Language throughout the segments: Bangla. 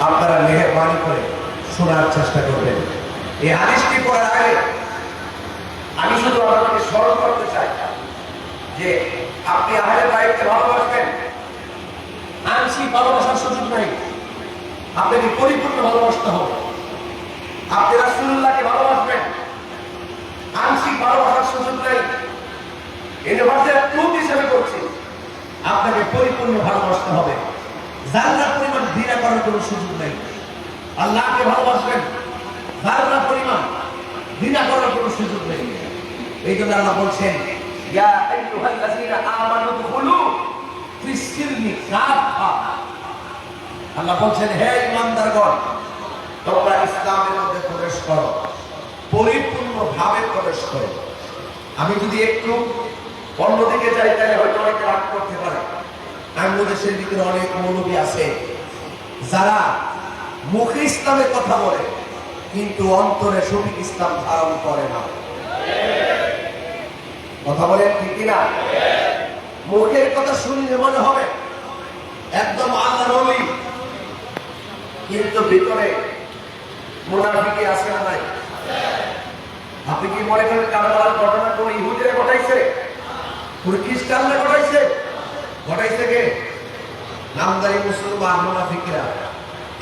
আপনারা মেহেরবানি করে শোনার চেষ্টা করবেন। এই হাদিসটি পড়ার আগে আমি শুধু আপনাকে স্মরণ করতে চাই যে আপনি আহলে বাইতকে ভালোবাসবেন, আংশিক ভালোবাসার সুযোগ নাই, আপনাকে পরিপূর্ণ ভালোবাসতে হবে। আপনি রাসূলুল্লাহকে ভালোবাসবেন, আংশিক ভালোবাসার সুযোগ নাই। এই ভাষার টুক হিসেবে করছি, আপনাকে পরিপূর্ণ ভালোবাসতে হবে। জান্নাত পরিমাণ ঘৃণা করার কোনো সুযোগ নেই। আল্লাহকে ভালোবাসবেন, জান্নাত পরিমাণ ঘৃণা করার কোনো সুযোগ নেই। এই জন্য আল্লাহ বলছেন, ইয়া আইয়ুহাল্লাযীনা আমানু দুখুলু ফিস সিলমি কাফা। আল্লাহ বলছেন, হে ঈমানদারগণ, তোমরা ইসলামের মধ্যে প্রবেশ করো, পরিপূর্ণভাবে প্রবেশ করো। আমি যদি একটু অন্যদিকে যাই তাহলে হয়তো অনেকে রাগ করতে পারে। বাংলাদেশের ভিতরে অনেক মৌলবী আছে যারা মুখে ইসলামের কথা বলে কিন্তু অন্তরে সঠিক ইসলাম ধারণ করে না। কথা বলেন ঠিক কিনা? মুখের কথা শুনলে মনে হবে একদম আল্লাহর ওলি, কিন্তু ভিতরে মুনাফিকি আছে না নাই? আপনি কি মনে করেন কারবালার ঘটনা কোন ইহুদিরা ঘটাইছে, কোন খ্রিস্টানরা ঘটাইছে? ঘটাইছে কে? নামদারি মুসলমান মুনাফিকরা।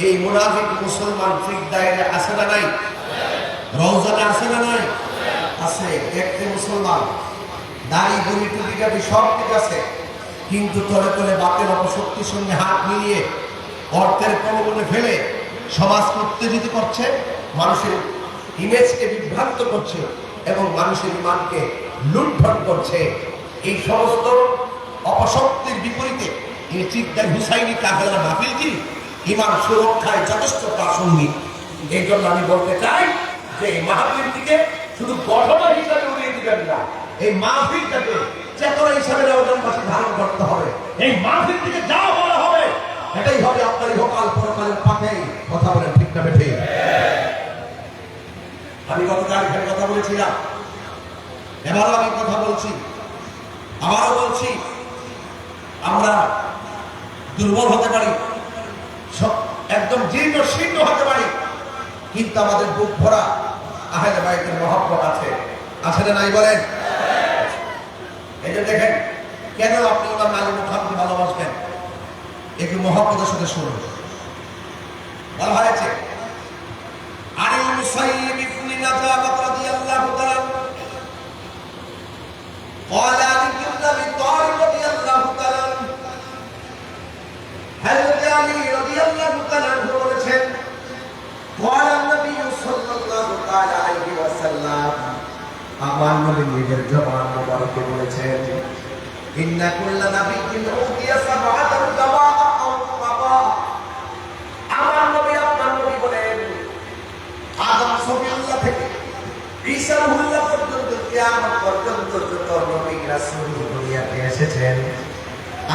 এই মুনাফিক মুসলমান ঠিক দায়রে আছে না নাই? রওজানে আছে না নাই? আছে। দেখতে মুসলমান, দাড়ি বুড়ি টুপি কাটি সব ঠিক আছে, কিন্তু তলে তলে বাপের অপশক্তির সঙ্গে হাত মিলিয়ে অর্থের প্রলোভনে ফেলে সমাজকে উত্তেজিত করছে, মানুষের ইমেজকে বিভ্রান্ত করছে এবং মানুষের ইমানকে লুণ্ঠন করছে। এই সমস্ত অপশক্তির বিপরীতে এই চিত্তার হুসাইনি কাফেলা মাহফিলটি ইমান সুরক্ষায় যথেষ্ট প্রাসঙ্গিক। এই জন্য আমি বলতে চাই যে এই মাহফিলটিকে শুধু ঘটনা হিসাবে উড়িয়ে দিবেন না, এই মাহফিলটাকে চেতনা হিসাবে নবজনবাসী ধারণ করতে হবে। এই মাহফিল থেকে যা বলা হবে এটাই হবে আপনার ইহকাল পরকালের পাথে। কথা বলেন ঠিক না বেঠিক? আমি গতকাল এখানে কথা বলেছিলাম, এবারও আমি কথা বলছি, আবারও বলছি, আমরা দুর্বল হতে পারি, একদম জীর্ণ শীর্ণ হতে পারি, কিন্তু আমাদের বুক ভরা আহলে বাইতের মহব্বত আছে। আছে না নাই বলেন? এই যে দেখেন, কেন আপনি ইমাম আলী মুখামকে ভালোবাসবেন? একটু মহব্বতের সাথে শুনুন। বলা হয়েছে আলী মুসাইয়িব ইবনে নাজাবাত রাদিয়াল্লাহু তাআলা قال علي بن ابي طالب رضي الله تعالى عنه حضرت علي رضي الله تعالى عنه বলেছেন قال النبي صلى الله عليه وسلم আমার নবী নিজের জবান মুবারকে বলেছেন ইন্না কুল্লা নাবিয়্যিন উতিয়া সাবআতান দাওয়া আও বাবা। আমার নবী আপনার নবী বলেন আদম সফিউল্লাহ থেকে ঈসা রুহুল্লাহ পর্যন্ত কিয়ামত পর্যন্ত যত নবী রাসূল দুনিয়াতে এসেছেন,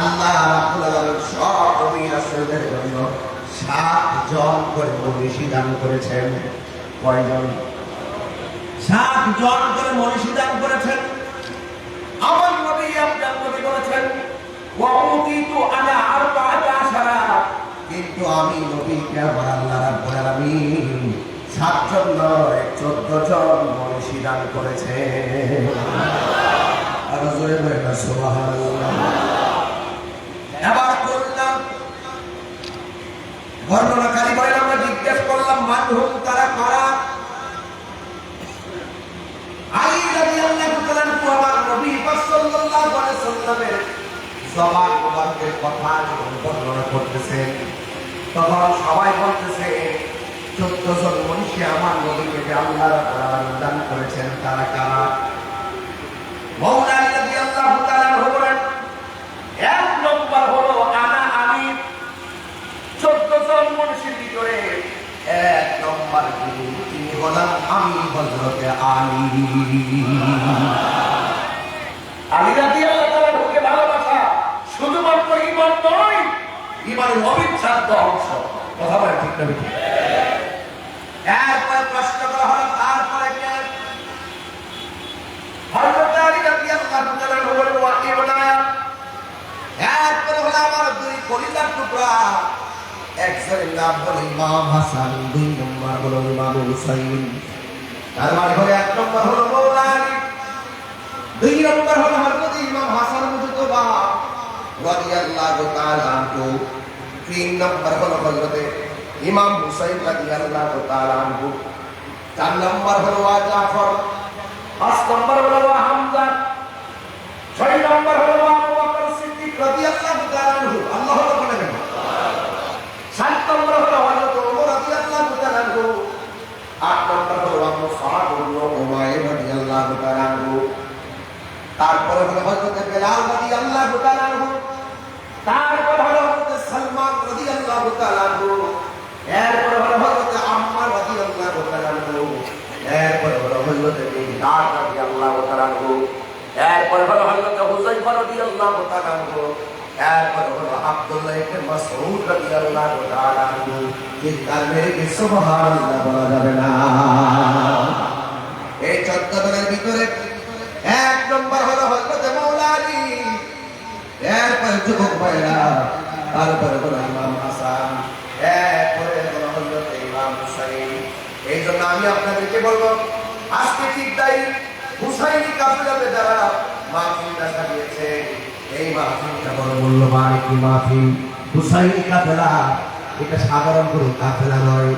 আল্লাহ রাব্বুল আলামিন সব নবী রাসূলদের জন্য 7 জন করে মনীষী দান করেছেন। কয়জন? 7 জন করে মনীষী দান করেছেন। আমার নবী আপনার নবী বলেছেন ওয়া উতিতু আনা 14, কিন্তু আমি নবীকে আমার আল্লাহ রাব্বুল আলামিন 7 জন নয় 14 জন মনীষী দান করেছে। আর জোরে বলেন সুবহানাল্লাহ। এবার বললাম বর্ণনাকারী বলেন আমরা জিজ্ঞেস করলাম মানহুম, তারা কারা? আলী রাদিয়াল্লাহু তাআলা আমার নবী সাল্লাল্লাহু আলাইহি ওয়াসাল্লামের জবান মুবারকের কথা বর্ণনা করতেছেন, তখন সবাই বলতেছে 14 জন মনীষী আমার নবীকে আল্লাহ রাব্বুল আলামিন দান করেছেন। তারা কারা? মাওলা আলী রাদিয়াল্লাহু তাআলা বলেন 1 নম্বর হলো আমি 14 জন মনীষীর ভিতরে 1 নম্বর তিনি হলেন আমি হযরতে আলী। আলী রাদিয়াল্লাহু তাআলাকে ভালোবাসা শুধুমাত্র ঈমান নয়, ঈমানের অবিচ্ছেদ্য অংশ। কথা বলে ঠিক না বেঠিক? এরপরে প্রশ্ন করা হলো তারপরে কে? হযরত আলী রাদিয়াল্লাহু তাআলা বলেন ওয়াকিবনা, এরপরে হলো আমার 2 কলিজার টুকরা, একজনের নাম হলো ইমাম হাসান, 2 নম্বর হলো ইমাম হুসাইন। তার মানে হলো 1 নম্বর হলো মাওলা আলী, 2 নম্বর হলো হযরত ইমাম হাসান মুজতবা রাদিয়াল্লাহু তাআলা আনহু, 3 নম্বর হলো হযরত ইমাম হুসাইন রাদিয়াল্লাহু তাআলা আনহু, 4 নম্বর হলো জাফর, 5 নম্বর হলো হামজা, 6 নম্বর হলো আবু বকর সিদ্দিক রাদিয়াল্লাহু তাআলা আনহু। আল্লাহু আকবার বলেন। 7 নম্বর হলো হযরত ওমর রাদিয়াল্লাহু তাআলা আনহু, 8 নম্বর হলো মুসআব ইবনে উমাইর রাদিয়াল্লাহু তাআলা আনহু, তারপরে হলো হযরত বেলাল রাদিয়াল্লাহু তাআলা আনহু, তারপরে হলো হযরত সালমান রাদিয়াল্লাহু তাআলা আনহু, এরপরে হলো হযরত আম্মার রাদিয়াল্লাহু তাআলা আনহু, এরপরে হলো হযরত বিলাল রাদিয়াল্লাহু তাআলা আনহু, এরপরে হলো হযরত হুযায়ফা রাদিয়াল্লাহু তাআলা আনহু, এরপরে হলো আব্দুল্লাহ ইবনে মাসউদ রাদিয়াল্লাহু তাআলা আনহু। চিৎকার মেরে কি সুবহানাল্লাহ বলা যাবে না? এই 14 জনের ভিতরে 1 নম্বর হলো হযরত মাওলা আলী, এরপরে যুবক ভাইরা, তারপরে হলো ইমাম হাসান, এরপরে হলো হযরত ইমাম হুসাইন। এই জন্য আমি আপনাদেরকে বলবো, আজকে ঠিক তাই হুসাইনি কাফেলাতে যারা মাহফিলটা সাজিয়েছে, এই মাহফিলটা বড় মূল্যবান একটি মাহফিল। হুসাইনি কাফেলা এটা সাধারণ কোনো কাফেলা নয়,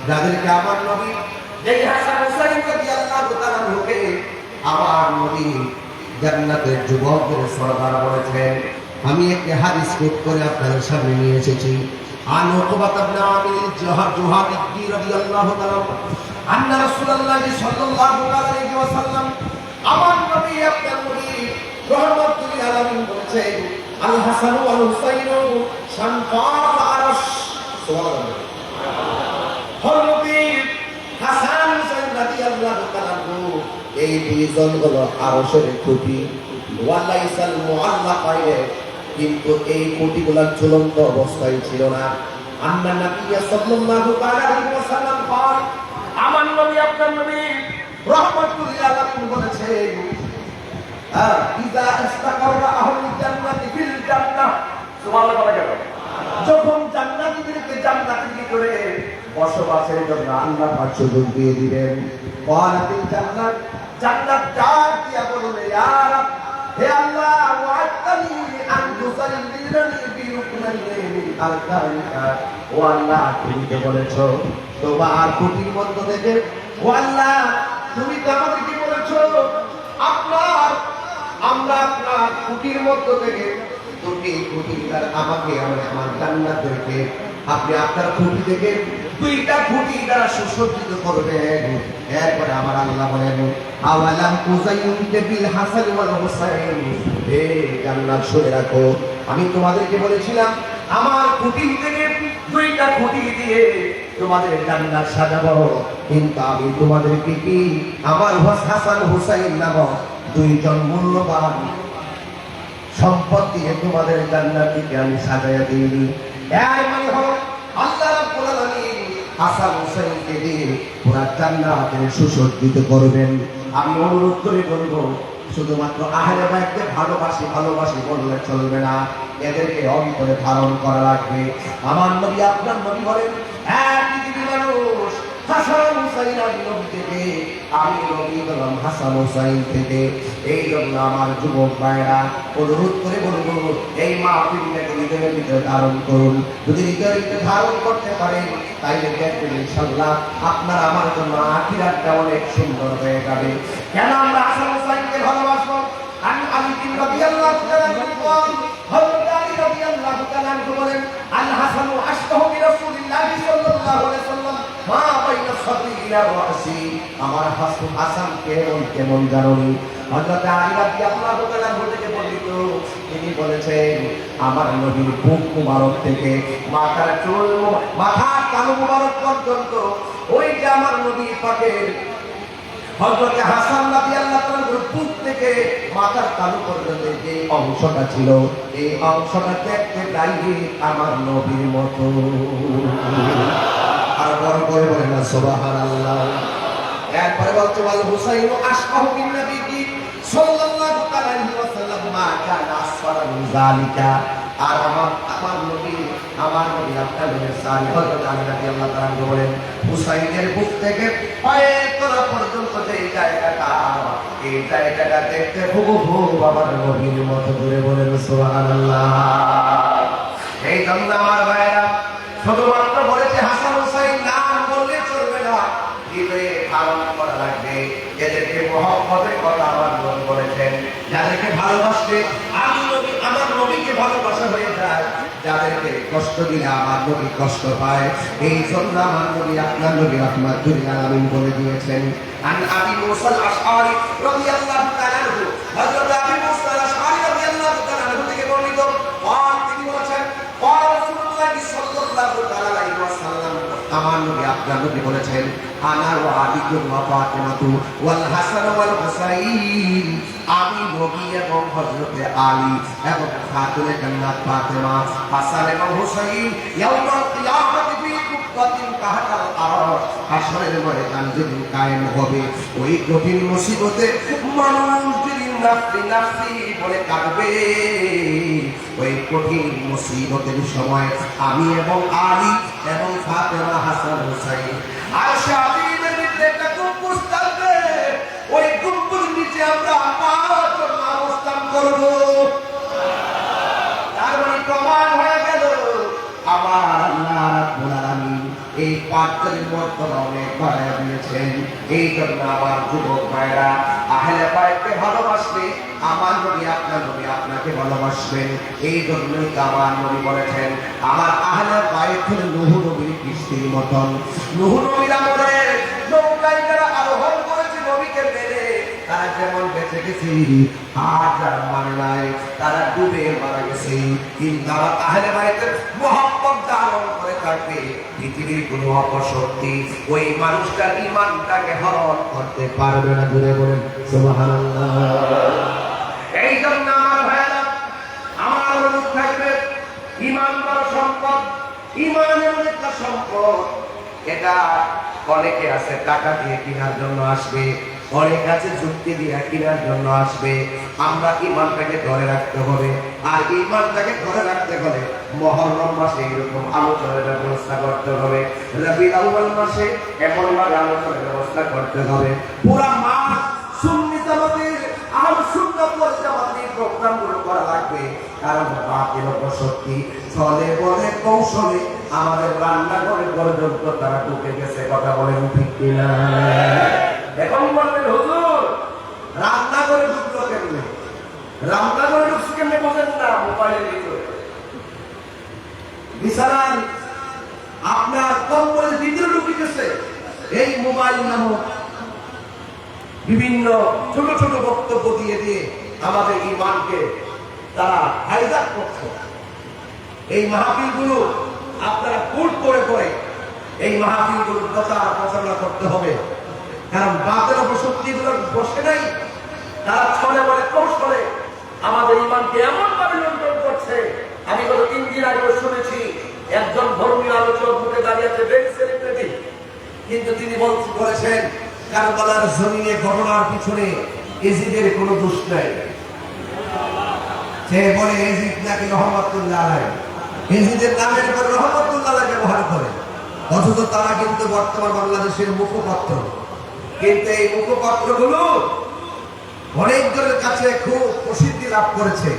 যাদেরকে আমার নবী এই হাসান হুসাইন রাদিয়াল্লাহু তাআলা আনহুকে আমার নবী জান্নাতের যুবকদের সরদার বলেছেন। আমি একটি হাদিস কোট করে আপনাদের সামনে নিয়ে এসেছি। আন উকবা ইবনে আমির জুহাদি রাদিয়াল্লাহু তাআলা আন্না রাসূলুল্লাহ সাল্লাল্লাহু আলাইহি ওয়াসাল্লাম, আমার নবী আপনার নবী রহমাতুল লিল আলামিন বলেছেন, আল হাসান ওয়াল হুসাইন শানফাল আরশ। সুবহানাল্লাহ। হযরত হাসান হুসাইন রাদিয়াল্লাহু তাআলা এই দুইজন হলো আরশের খুঁটি, ওয়ালাইসাল মুআল্লাকায়ে, কিন্তু এই খুঁটিগুলো ঝুলন্ত অবস্থায় ছিল না। আন্না নবী সাল্লাল্লাহু আলাইহি ওয়াসাল্লাম বলেন, আমার নবী আপনার নবী রাহমাতুল লিল আলামিন বলেছেন, ইযা ইস্তাকাররা আহলুল জান্নাতি ফিল জান্নাহ। সুবহানাল্লাহ বলা গেল। যখন জান্নাতীদেরকে জান্নাতের ভিতরে বসবাসের জন্য আল্লাহ পাক সুযোগ দিয়ে দিবেন, ওয়ালাতিল জান্নাত, জান্নাত ডাক দিয়া বলবে, ইয়া রাব, হে আল্লাহ, ওয়া'তানি আন তুসাল্লিলানি বিরুকনাইনি মিন আরকানিকা। ও আল্লাহ, তুমি তো বলেছো তোমার খুঁটির মধ্য থেকে, ও আল্লাহ, তুমি তো আমাদেরকে বলেছো আমরা আপনার খুঁটির মধ্য থেকে দুটি খুঁটি, দ্বারা আমাকে আমার জান্নাতকে আপনি আপনার খুঁটি থেকে 2টা খুঁটি দ্বারা সুসজ্জিত করবেন। এরপরে আমার আল্লাহ বলেন, আওয়ালাম উযাইয়িনকা বিল হাসান ওয়াল হুসাইন, হে জান্নাত শুনে রাখো, আমি তোমাদেরকে বলেছিলাম আমার খুঁটি থেকে 2টা খুঁটি দিয়ে তোমাদের জান্নাত সাজাবো, কিন্তু আমি তোমাদেরকে কি আমার হাসান হুসাইন নামক 2জন মূল্যবান সম্পদ দিয়ে তোমাদের জান্নাতকে আমি সাজায়া দিইনি। এর মানে হলো আল্লাহ রাব্বুল আলামিন হাসান হুসাইনকে দিয়ে পুরা জান্নাতে সুসজ্জিত করবেন। আমি অনুরোধ করে বলবো, শুধুমাত্র আহলে বাইতকে ভালোবাসি বললে চলবে না, এদেরকে অন্তরে ধারণ করা লাগবে। আমার নবী আপনার নবী বলেন, এক পৃথিবীর মানুষ হাসান হুসাইন নবী থেকে, আমি নবী হলাম হাসান হুসাইন থেকে। এই জন্য আমার যুবক ভাইরা অনুরোধ করে বলবো, এই মাহফিলটাকে হৃদয়ের ভিতরে ধারণ করুন। যদি হৃদয়ের ভিতরে ধারণ করতে পারেন, তাইলে দেখবেন ইনশাআল্লাহ আপনার আমার জন্য আখিরাতটা অনেক সুন্দর হয়ে যাবে। কেন আমরা হাসান হুসাইনকে ভালোবাসবো? আলী রাদিয়াল্লাহু তাআলা হযরত আলী রাদিয়াল্লাহু তাআলা বলেন, আল হাসানু আশবাহু বিরাসূলিল্লাহ সাল্লাল্লাহু আলাইহি ওয়াসাল্লাম মা বাইনা সাদরি ইলা রাসি। আমার হাসান কেমন জানেন? হযরত আলী রাদিয়াল্লাহু তাআলা থেকে বর্ণিত, তিনি বলেছেন, আমার নবীর বুক মুবারক থেকে মাথার চুল, মাথার কান মুবারক পর্যন্ত, ওই যে আমার নবী পাকের হযরত হাসান রাদিয়াল্লাহু তাআলার বুক থেকে মাথার তালু পর্যন্ত যে অংশটা ছিল, এই অংশটা দেখতে ডাইরেক্ট আমার নবীর মতো। আর বড় করে বলেন না সুবহানাল্লাহ। এরপরে বলতে বল, হুসাইন আশবাহু বিন নবী সাল্লাল্লাহু আলাইহি ওয়াসাল্লাম মা কানা আসফারা মিন যালিকা। আর আমার নবী আমার নবী আপনার নবীর সাহাবী হযরত আলী রাদিয়াল্লাহু তাআলা বলেন হুসাইনের বুক থেকে পায়ের তলা পর্যন্ত যে জায়গাটা, এই জায়গাটা দেখতে হুবহু আমার নবীর মতো করে বলেন সুবহানাল্লাহ। এই জন্য আমার ভাইরা শুধুমাত্র বলেছে হাসান হুসাইন নাম বললে চলবে না, হৃদয়ে ধারণ করা লাগবে। এদেরকে মহব্বতের কথা আমার নবী বলেছেন, যাদেরকে ভালোবাসলে আমি নবী আমার নবীকে ভালোবাসা হয়ে যায়, যাদেরকে কষ্ট দিলে আমার নবী কষ্ট পায়। এই জন্য আমার নবী আপনার নবী রাহমাতুল আলামিন বলে দিয়েছেন, আন আবি মুসা আল-আশআরী রাদিয়াল্লাহু তাআলা আনহু, হযরত আবি মুসা আল-আশআরী রাদিয়াল্লাহু তাআলা আনহু থেকে বর্ণিত, তিনি বলেছেন রাসূলুল্লাহ সাল্লাল্লাহু আলাইহি ওয়াসাল্লাম, আমার নবী আপনার নবী বলেছেন, আনা ওয়া আলিয়্যু ওয়া ফাতিমাতু ওয়াল হাসান ওয়াল হুসাইন, আমি নবী এবং হযরতে আলী এবং খাতুনে জান্নাত ফাতেমা, হাসান এবং হুসাইন ইয়াউমাল কিয়ামতি ফি কুফাতিন কাহাতাল আরশ, হাসরের ময়দান যেদিন কায়েম হবে, ওই কঠিন মুসিবতে মানুষ যেদিন নাফসি নাফসি বলে কাঁদবে, ওই কঠিন মুসিবতের সময় আমি এবং আলী এবং ফাতেমা হাসান হুসাইন আয়েশা বিবির নিচে একটা গম্বুজ থাকবে, ওই গম্বুজের নিচে আমরা পাঁচজন অবস্থান করব। তার মানে প্রমাণ হয়ে গেল আমার আল্লাহ রাব্বুল আলামিন এই পাঁচজনের মর্যাদা অনেক বাড়ায় দিয়েছেন। এই জন্য আমার যুবক ভাইরা আহলে বাইতকে ভালোবাসবে, আমার নবী আপনার নবী আপনাকে ভালোবাসবেন। এই জন্যই তো আমার নবী বলেছেন, আমার আহলে বাইত হলো নূহ নবীর কিস্তির মতন। নূহ নবীর আমলে নৌকায় যারা আরোহণ করেছে নবীকে মেরে, তারা যেমন বেঁচে গেছে আর যারা মানে নাই তারা ডুবে মারা গেছে। কিন্তু আমার আহলে বাইতের মহব্বত ধারণ করে থাকবে, পৃথিবীর কোনো অপশক্তি ওই মানুষটার ঈমানটাকে হরণ করতে পারবে না। জুড়ে বলেন সুবহানাল্লাহ। এই জন্য আমার ভাইরা আমার অনুরোধ থাকবে, ঈমান বড় সম্পদ, ঈমান এমন একটা সম্পদ, এটা অনেকে আছে টাকা দিয়ে কেনার জন্য আসবে, অনেক আছে যুক্তি দিয়ে কেনার জন্য আসবে। আমরা ঈমানটাকে ধরে রাখতে হবে, আর ঈমানটাকে ধরে রাখতে হলে মুহররম মাসে এরকম আলোচনার ব্যবস্থা করতে হবে, রবিউল আউয়াল মাসে এমন ভাবে আলোচনার ব্যবস্থা করতে হবে। পুরা মাস সুন্নি জামাতের আহলে সুন্নাত ওয়াল জামাতের প্রোগ্রামগুলো করা লাগবে, কারণ বাতিল শক্তি চলে বলে কৌশলে আমাদের রান্নাঘরে পর্যন্ত তারা ঢুকে গেছে। কথা বলেন ঠিক কিনা? এখন বলবেন হুজুর রান্নাঘরে ঢুকলো কেমনে? রান্নাঘরে ঢুকছে কেমনে বলেন না? মোবাইলের ভিতরে, বিছানার আপনার কম্বলের ভিতরে ঢুকে গেছে এই মোবাইল নামক বিভিন্ন ছোট ছোট বক্তব্য দিয়ে দিয়ে আমাদের ঈমানকে তারা হাইজ্যাক করছে। এই মাহফিলগুলো আপনারা কুল করে করে এই মাহফিলগুলোর প্রচার প্রচারণা করতে হবে, কারণ বাতের অপশক্তিগুলো বসে নাই, তারা ছলে বলে কৌশলে আমাদের ঈমানকে এমন ভাবে লুণ্ঠন করছে। আমি গত 3 দিন আগে শুনেছি একজন ধর্মীয় আলোচক মুখে দাঁড়িয়েছে, বেশ সেলিব্রিটি, কিন্তু তিনি বলেছেন কারবালার জমিনে ঘটনার পিছনে এজিদের কোনো দোষ নাই। সে বলে এজিদ নাকি রহমাতুল্লাহ আলাইহি, এজিদের নামের পর রহমাতুল্লাহ আলাইহি ব্যবহার করে, অথচ তারা কিন্তু বর্তমান বাংলাদেশের মুখপাত্র। কিন্তু এই মুখপাত্রগুলো অনেকজনের কাছে খুব প্রসিদ্ধি লাভ করেছে,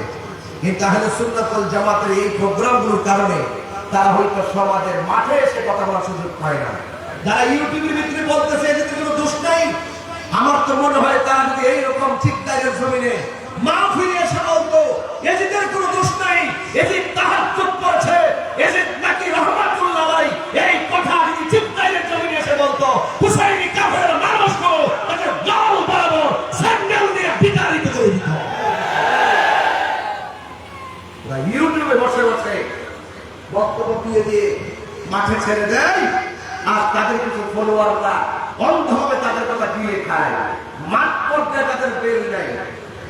কিন্তু আহলে সুন্নাত ওয়াল জামাতের এই প্রোগ্রামগুলোর কারণে তারা হয়তো সমাজের মাঠে এসে কথা বলার সুযোগ পায় না। যারা ইউটিউবের ভিতরে বলতেছে এদের কোনো দোষ নাই, আমার তো মনে হয় তারা যদি এইরকম ঠিকদারের জমিনে মা ফিরে এসে বলতো এদের কোনো দোষ নাই, এদের তাহাজ্জুদ পড়ছে, এদের নাকি রহমাতুল্লাহ আলাইহি, এই কথা যদি ঠিকদারের জমিনে এসে বলতো হুসাইনি কাফের মানুষকে তাদের গাল বরাবর স্যান্ডেল দিয়ে বিতাড়িত করে দিত। ইউটিউবে বসে বসে বক্তব্য দিয়ে দিয়ে মাঠে ছেড়ে দেয়, আর তাদের কিছু ফলোয়াররা অন্ধভাবে তাদের কথা দিয়ে খায়। মাঠ পর্যায়ে তাদের বেল নেই,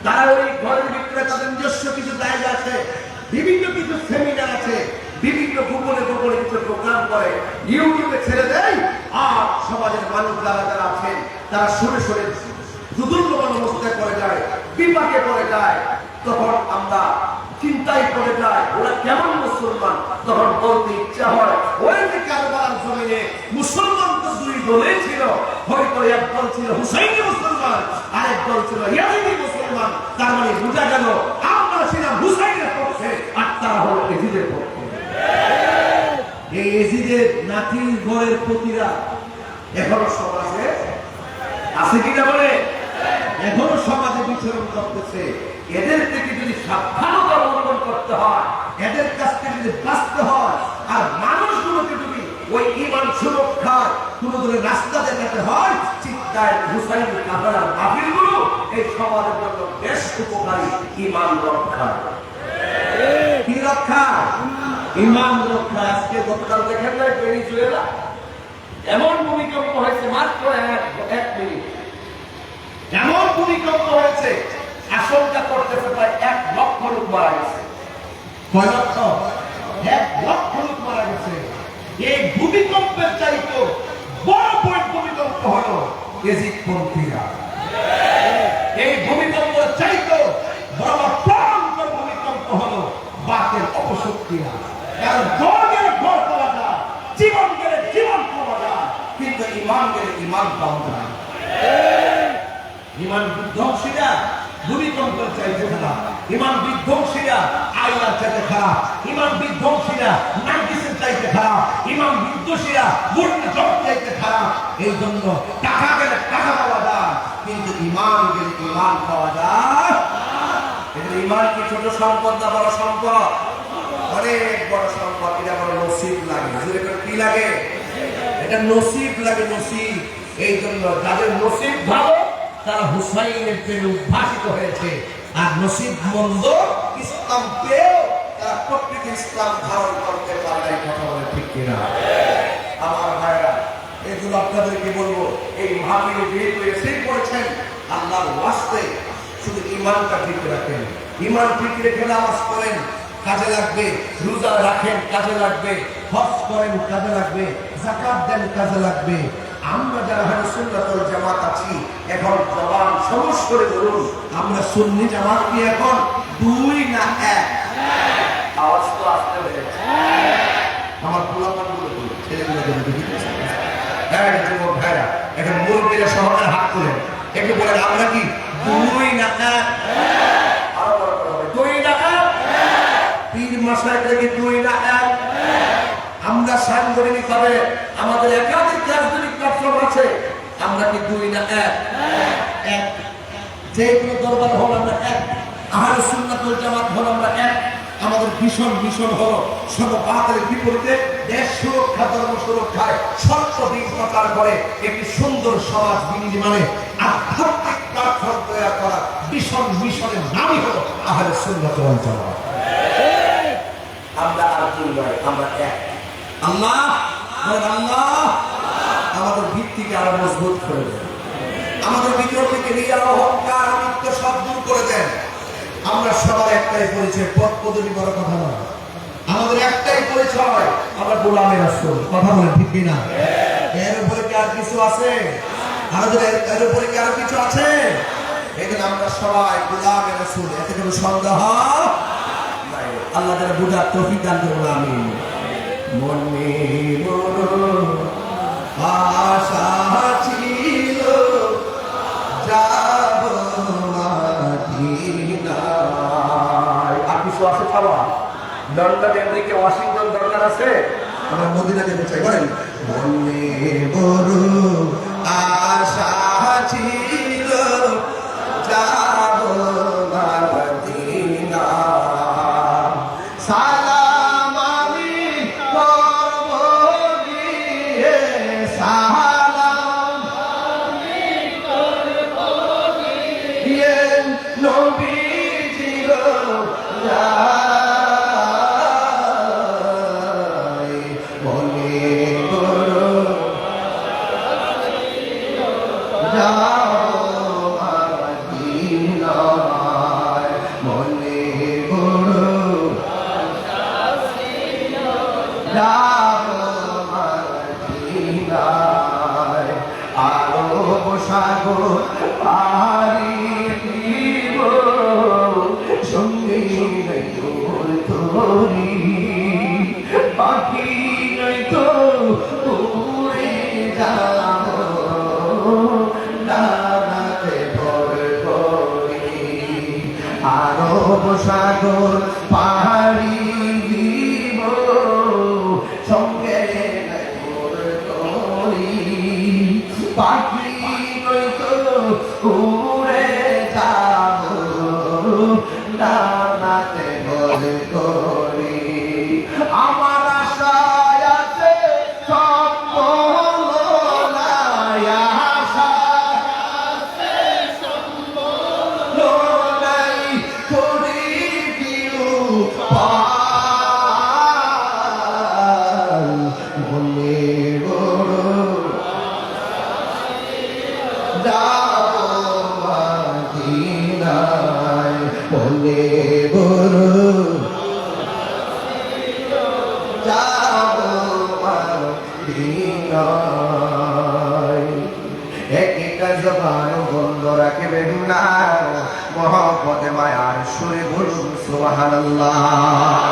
তারা ওই ঘরের ভিতরে তাদের নিজস্ব কিছু জায়গা আছে, বিভিন্ন কিছু সেমিনার আছে, বিভিন্ন গোপনে গোপনে কিছু প্রোগ্রাম করে ইউটিউবে ছেড়ে দেয়, আর সমাজের মানুষ যারা যারা আছেন তারা শুনে শুনে দুর্বল অবস্থায় পড়ে যায়, বিপাকে পড়ে যায়। তখন আমরা চিন্তাই করে যায় ওরা কেমন মুসলমান। তখন বলতে ইচ্ছা হয় ওই যে কারবালার জমিনে মুসলমান তো দুই দলেই ছিল, হয়তো এক দল ছিল হুসাইনি মুসলমান, আরেক দল ছিল ইয়াজিদি মুসলমান। তার মানে বোঝা গেল আমরা ছিলাম হুসাইনের পক্ষে আর তারা হলো ইয়াজিদের পক্ষে। এই ইয়াজিদের নাতির ঘরের প্রতিরা এখনো সমাজে আছে কিনা বলে, এখনো সমাজে বিচরণ করতেছে। এদের থেকে যদি সাবধানতা অবলম্বন করতে হয়, এদের কাছ থেকে যদি বাঁচতে হয়, আর মানুষগুলোকে যদি ওই ঈমান সুরক্ষার কোন ধরনের রাস্তা দেখাতে হয়, চিন্তায় হুসাইন কাফেলার মাহফিলগুলো এই সমাজের জন্য বেশ উপকারী। ঈমান রক্ষা, কি রক্ষা? ঈমান রক্ষা। আজকে গতকাল দেখেন না ভেনেজুয়েলা এমন ভূমিকম্প হয়েছে, মাত্র 1 মিনিট এমন ভূমিকম্প হয়েছে, আশঙ্কা করতেছে প্রায় 1 লক্ষ লোক মারা গেছে। কয় লক্ষ? 1 লক্ষ লোক মারা গেছে। এই ভূমিকম্পের চাইতে বড় ভূমিকম্প হলো ইজিদপন্থীরা। এই ভূমিকম্পের চাইতে বড় ভয়ঙ্কর ভূমিকম্প হলো বাতের অপশক্তিরা। কারণ ঘর গেলে ঘর পাওয়া যায়, জীবন গেলে জীবন পাওয়া যায়, কিন্তু ঈমান গেলে ঈমান পাওয়া যায়। ঈমান বিধ্বংসীরা ভূমিকম্পের চাইতে খারাপ, ঈমান বিধ্বংসীরা আল্লাহর চাইতে খারাপ, ঈমান বিধ্বংসীরা নার্গিসের চাইতে খারাপ, ঈমান বিধ্বংসীরা মুরগি জব চাইতে খারাপ। এই জন্য টাকা গেলে টাকা পাওয়া যায়, কিন্তু ঈমান গেলে ঈমান পাওয়া যায়। ঈমান কি ছোট সম্পদ না বড় সম্পদ? অনেক বড় সম্পদ। এটা বড় নসিব লাগে। কি লাগে? এটা নসিব লাগে, নসিব। এই জন্য যাদের নসিব ভালো তারা হুসাইনের প্রেমে উদ্ভাসিত হয়েছে, আর নসিব মন্দ ইসলাম পেয়েও তারা প্রকৃত ইসলাম ধারণ করতে পারে। কথা বলে ঠিক কিনা? আমার ভাইরা, এগুলো আপনাদেরকে বলবো, এই মাহফিলে যেহেতু এসে পড়েছেন, আল্লাহর ওয়াস্তে শুধু ঈমানটা ঠিক রাখেন। ঈমান ঠিক রেখে নামাজ পড়েন, কাজে লাগবে। রোজা রাখেন, কাজে লাগবে। হজ করেন, কাজে লাগবে। যাকাত দেন, কাজে লাগবে। আমরা যারা আহলে সুন্নাত ওয়াল জামাত আছি, এখন জবান সমস করে বলুন, আমরা সুন্নি জামাত কি এখন 2 না 1? আওয়াজ তো আসতে হয়েছে। আমার পোলাপানগুলো বলুন, ছেলেগুলো দেখি হ্যাঁ যুবক ভাইরা, এখন মুরব্বীরা সহকারে হাত তোলেন, একটু বলেন আমরা কি 2 না 1? আরো বড় কথা হবে 2 না 1? পীর মাশায়েখরা কি 2 না 1? আমরা সাংগঠনিক ভাবে আমাদের একাধিক রাজনৈতিক প্ল্যাটফর্ম আছে, আমরা কি 2 না 1? যে কোনো দরবার হল আমরা 1, আহলে সুন্নাত ওয়াল জামাত হল আমরা 1। আমাদের মিশন হলো সর্ববাতের বিপরীতে দেশ সুরক্ষা, ধর্ম সুরক্ষায় সর্বদিক প্রচার করে একটি সুন্দর সমাজ বিনির্মাণে আধ্যাত্মিক প্ল্যাটফর্ম তৈরি করা মিশনের নামই হলো আহলে সুন্নাত ওয়াল জামাত। আমরা আর 2 নয়, আমরা 1। আল্লাহ আমাদের ভিত্তিকে আরো মজবুত করে দেন, আমাদের ভিতর থেকে রিয়া, অহংকার, আমিত্ব সব দূর করে দেন। আমরা সবার একটাই পরিচয়, পদ পদবি বড় কথা নয়, আমাদের একটাই পরিচয়, আমরা গোলামে রাসূল। কথা বলেন ঠিক কিনা? এর উপরে কি আর কিছু আছে? আমাদের এর উপরে কি আর কিছু আছে? এখানে আমরা সবাই গোলামে রাসূল, এতে কোনো সন্দেহ নাই। আল্লাহ যেন বুঝার তৌফিক দান করুন, আমিন। মনে বড় আশা ছিল যাব মদিনায়। আর কিছু আছে খাওয়া? লন্ডন, আমেরিকা, ওয়াশিংটন দরকার আছে? আমরা মদিনা যেতে চাই। বলেন মনে বড় আশা ছিল যাব মদিনায়। সালাম আমি করব গিয়ে, সালাম আমি করব গিয়ে নবীজির রায়। মনে বড় যাও মদিনায়, মনে বড় যাব মদিনায়। আরব সাগর পাড়ি দিব, সঙ্গী পাখি নয়তো উড়ে যাব ডানাতে ভরে করি আমার আশা আছে সম্বল নাই আশা নাই করি দিও বলে বড় মদিনায় বলে বড় যাব মদিনায় একটা জবান বন্ধ রাখবেন না মহব্বতে মায়ার সুরে বলুন সুবহানাল্লাহ।